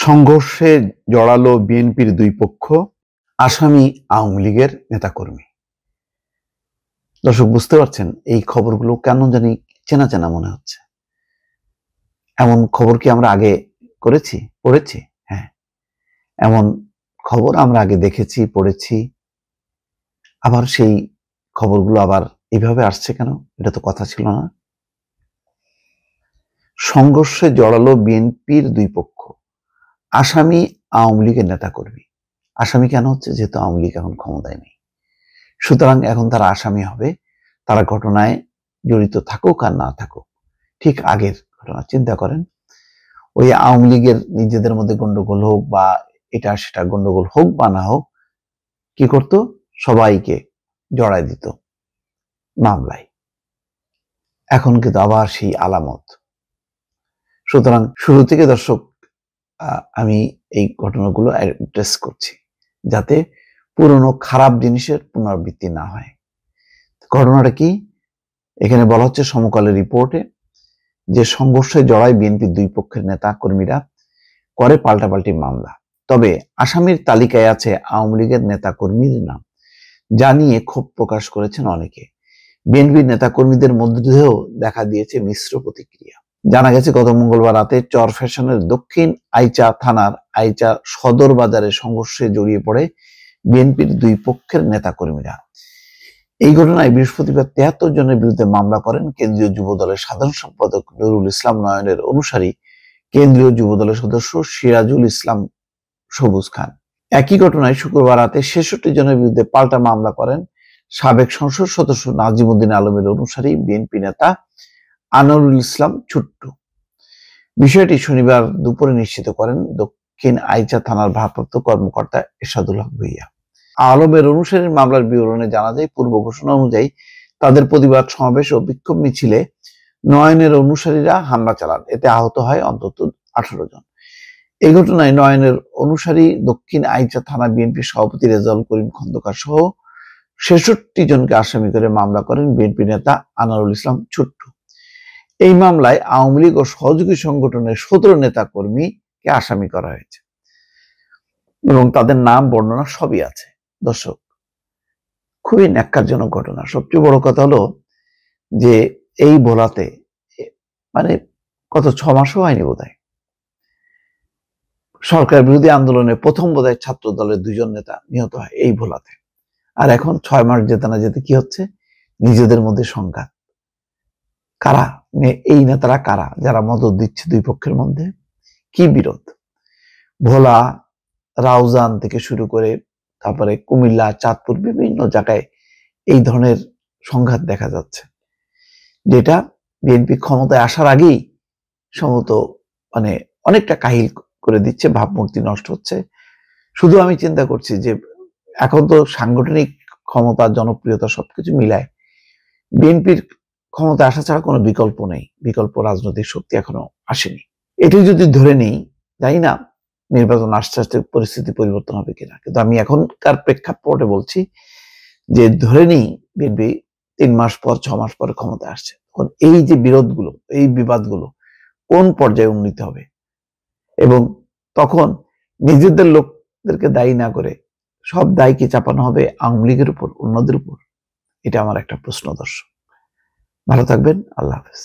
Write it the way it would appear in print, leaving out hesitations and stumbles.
সংঘর্ষে জড়ালো বিএনপির দুই পক্ষ, আসামি আওয়ামী লীগের নেতাকর্মী। দর্শক বুঝতে পারছেন এই খবরগুলো কেন জানি চেনা চেনা মনে হচ্ছে। এমন খবর কি আমরা আগে পড়েছি? হ্যাঁ, এমন খবর আমরা আগে দেখেছি, পড়েছি। আবার সেই খবরগুলো আবার এইভাবে আসছে কেন? এটা তো কথা ছিল না। সংঘর্ষে জড়ালো বিএনপির দুই পক্ষ, আসামি আওয়ামী লীগের নেতাকর্মী। আসামি কেন হচ্ছে? যেহেতু আওয়ামী লীগ এখন ক্ষমতায় নেই, সুতরাং এখন তারা আসামি হবে। তারা ঘটনায় জড়িত থাকুক আর না থাকুক। ঠিক আগের ঘটনা চিন্তা করেন, ওই আওয়ামী লীগের নিজেদের মধ্যে গন্ডগোল হোক বা এটা সেটা গন্ডগোল হোক বা না হোক, কি করতো? সবাইকে জড়ায় দিত মামলায়। এখন কিন্তু আবার সেই আলামত। সুতরাং শুরু থেকে দর্শক আমি এই ঘটনাগুলো অ্যাড্রেস করছি, যাতে পুরনো খারাপ জিনিসের পুনরাবৃত্তি না হয়। ঘটনাটা কি? এখানে বলা হচ্ছে সমকালের রিপোর্টে যে সংঘর্ষে জড়ায় বিএনপির দুই পক্ষের নেতা কর্মীরা, করে পাল্টাপাল্টি মামলা। তবে আসামির তালিকায় আছে আওয়ামী লীগের নেতা কর্মীর নাম, যা নিয়ে ক্ষোভ প্রকাশ করেছেন অনেকে। বিএনপির নেতা কর্মীদের মধ্যেও দেখা দিয়েছে মিশ্র প্রতিক্রিয়া। জানা গেছে গত মঙ্গলবার রাতে চর ফ্যাশনের দক্ষিণ আইচা থানার আইচা সদর বাজারে সংঘর্ষে জড়িয়ে পড়ে বিএনপির দুই পক্ষের নেতা কর্মীরা। এই ঘটনায় বৃহস্পতিবার ৭৩ জনের বিরুদ্ধে মামলা করেন কেন্দ্রীয় যুব দলের সাধারণ সম্পাদক নুরুল ইসলাম নয়নের অনুসারী কেন্দ্রীয় যুব দলের সদস্য সিরাজুল ইসলাম সবুজ খান। একই ঘটনায় শুক্রবার রাতে ৬৬ জনের বিরুদ্ধে পাল্টা মামলা করেন সাবেক সংসদ সদস্য নাজিমুদ্দিন আলমের অনুসারী বিএনপি নেতা আনোয়ারুল ইসলাম ছুট্টু। বিষয়টি শনিবার দুপুরে নিশ্চিত করেন দক্ষিণ আইচা থানার ভারপ্রাপ্ত কর্মকর্তা এরশাদুল হক ভূঁইয়া। আলমের অনুসারীর মামলার বিবরণে জানা যায়, পূর্ব ঘোষণা অনুযায়ী তাদের প্রতিবাদ সমাবেশ ও বিক্ষোভ মিছিলে নয়নের অনুসারীরা হামলা চালান। এতে আহত হয় অন্তত 18 জন। এই ঘটনায় নয়নের অনুসারী দক্ষিণ আইচা থানা বিএনপি সভাপতি রেজাউল করিম খন্দকার সহ ৬৬ জনকে আসামি করে মামলা করেন বিএনপি নেতা আনোয়ারুল ইসলাম ছুট্টু। এই মামলায় আওয়ামী লীগ ও সহযোগী সংগঠনের ১৭ নেতা কর্মীকে আসামি করা হয়েছে এবং তাদের নাম বর্ণনা সবই আছে। দর্শক, খুবই ন্যাক্কারজনক ঘটনা। সবচেয়ে বড় কথা হলো যে এই ভোলাতে মানে কত ৬ মাসও হয়নি বোধহয়, সরকার বিরোধী আন্দোলনে প্রথম বোধহয় ছাত্র দলের ২ জন নেতা নিহত হয় এই ভোলাতে। আর এখন ৬ মাস যেতে না যেতে কি হচ্ছে? নিজেদের মধ্যে সংঘাত। কারা এই নেতারা? কারা যারা মদত দিচ্ছে দুই পক্ষের মধ্যে? কি বিরোধ? ভোলা, রাউজান থেকে শুরু করে তারপরে কুমিল্লা, চাঁদপুর, বিভিন্ন জায়গায় এই ধরনের সংঘাত দেখা যাচ্ছে, যেটা বিএনপি ক্ষমতায় আসার আগেই সম্ভবত অনেকটা কাহিল করে দিচ্ছে, ভাবমূর্তি নষ্ট হচ্ছে। শুধু আমি চিন্তা করছি যে এখন তো সাংগঠনিক ক্ষমতা, জনপ্রিয়তা সবকিছু মিলায় বিএনপির ক্ষমতা আসা ছাড়া কোনো বিকল্প নেই, বিকল্প রাজনৈতিক শক্তি এখনো আসেনি। এটি যদি ধরে নেই, জানি না নির্বাচন আস্তে আস্তে পরিস্থিতি পরিবর্তন হবে কিনা, কিন্তু আমি এখনকার প্রেক্ষাপটে বলছি যে ধরে নেই বিএনপি ৩ মাস পর ৬ মাস পরে ক্ষমতা আসছে, তখন এই যে বিরোধগুলো, এই বিবাদগুলো কোন পর্যায়ে উন্নীত হবে, এবং তখন নিজেদের লোকদেরকে দায়ী না করে সব দায় কি চাপানো হবে আওয়ামী লীগের উপর, অন্যদের উপর? এটা আমার একটা প্রশ্ন। দর্শক, ভালো থাকবেন। আল্লাহ হাফেজ।